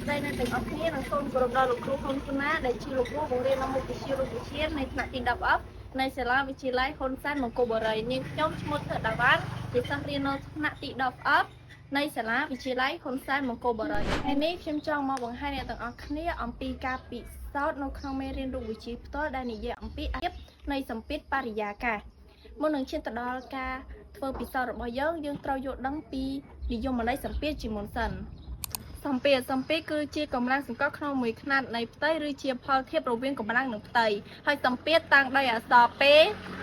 đây nên từng ốc kia là xôn của đào lục cru không xôn á để chi lục cru bổ lên năm một cái chiêu lục cái chiên này nặng tin đập ấp này sẽ làm vị trí lái khôn san một cô bờ rầy nhưng trong một thợ đào ván thì sang riêng nó nặng tin đập ấp này sẽ làm vị trí lái khôn san một cô bờ rầy hay mấy phim trong mà bằng hai này từng ốc kia ông pi ca pi sót nó không mê riêng đủ vị trí tốt đây này giờ ông pi áp này sắm pít paria cả một lần trên tờ đo ca thơ pi sótរបស់យើងយើងត្រូវយកដឹងពីនិយមន័យសម្ពាធជាមុនសិនសម្ពាធគឺជាកម្លាំងសង្កត់ក្នុងមួយខ្នាតនៃផ្ទៃឬជាផលធៀបរវាងកម្លាំងនិងផ្ទៃហើយសម្ពាធតាំងដោយអក្សរ P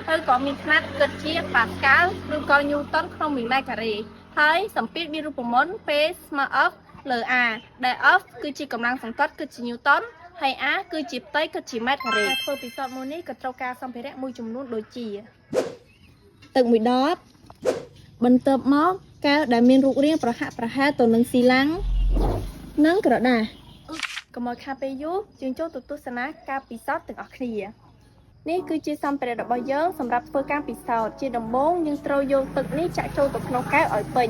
ហើយក៏មានខ្នាតគិតជាប៉ាស្កាល់ឬក៏ញូតនក្នុង1ម៉ែត្រការ៉េហើយសម្ពាធមានរូបមន្ត P ស្មើ F លើ A ដែល F គឺជាកម្លាំងសង្កត់គិតជាញូតនហើយ A គឺជាផ្ទៃគិតជាម៉ែត្រការ៉េធ្វើពិសោធន៍មួយនេះក៏ត្រូវការសម្ភារៈមួយចំនួនដូចជាទឹកមួយដបបន្ទាប់មកកែវដែលមានរូបរាងប្រហាក់ប្រហែលទៅនឹងស៊ីឡាំងនិងក្រដាសកុំឲ្យខាតពេលយូរយើងចូលទៅទស្សនាការពិសោធន៍ទាំងអស់គ្នានេះគឺជាសម្ភារៈរបស់យើងសម្រាប់ធ្វើការពិសោធន៍ជាដំបូងយើងត្រូវយកទឹកនេះចាក់ចូលទៅក្នុងកែវឲ្យពេញ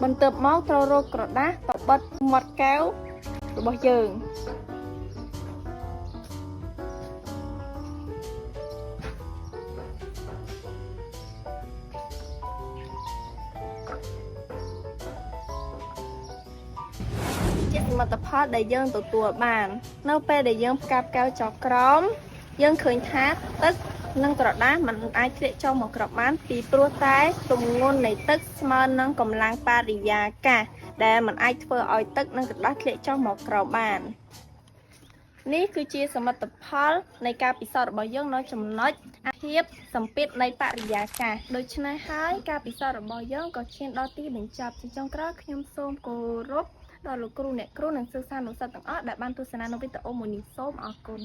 បន្ទាប់មកត្រូវរកក្រដាសទៅបិទមាត់កែវរបស់យើងជាសមិទ្ធផលដែលយើងទទួលបាននៅពេលដែលយើងផ្កាប់កែវចុះក្រោមយើងឃើញថាទឹកនិងក្រដាសมันអាចធ្លាក់ចុះមកក្រោមបានពីព្រោះតែទម្ងន់នៃទឹកស្មើនឹងកម្លាំងបរិយាកាសដែលมันអាចធ្វើឲ្យទឹកនិងក្រដាសធ្លាក់ចុះមកក្រោមបាននេះគឺជាសមិទ្ធផលនៃការពិសោធន៍របស់យើងនៅចំណុចអាភិបសម្ពាធនៃបរិយាកាសដូច្នេះហើយការពិសោធន៍របស់យើងក៏ឈានដល់ទីបញ្ចប់ជាចុងក្រោយខ្ញុំសូមគោរពដល់លោកគ្រូអ្នកគ្រូនិងសិស្សានុសិស្សទាំងអស់ដែលបានទស្សនានៅវីដេអូមួយនេះសូមអរគុណ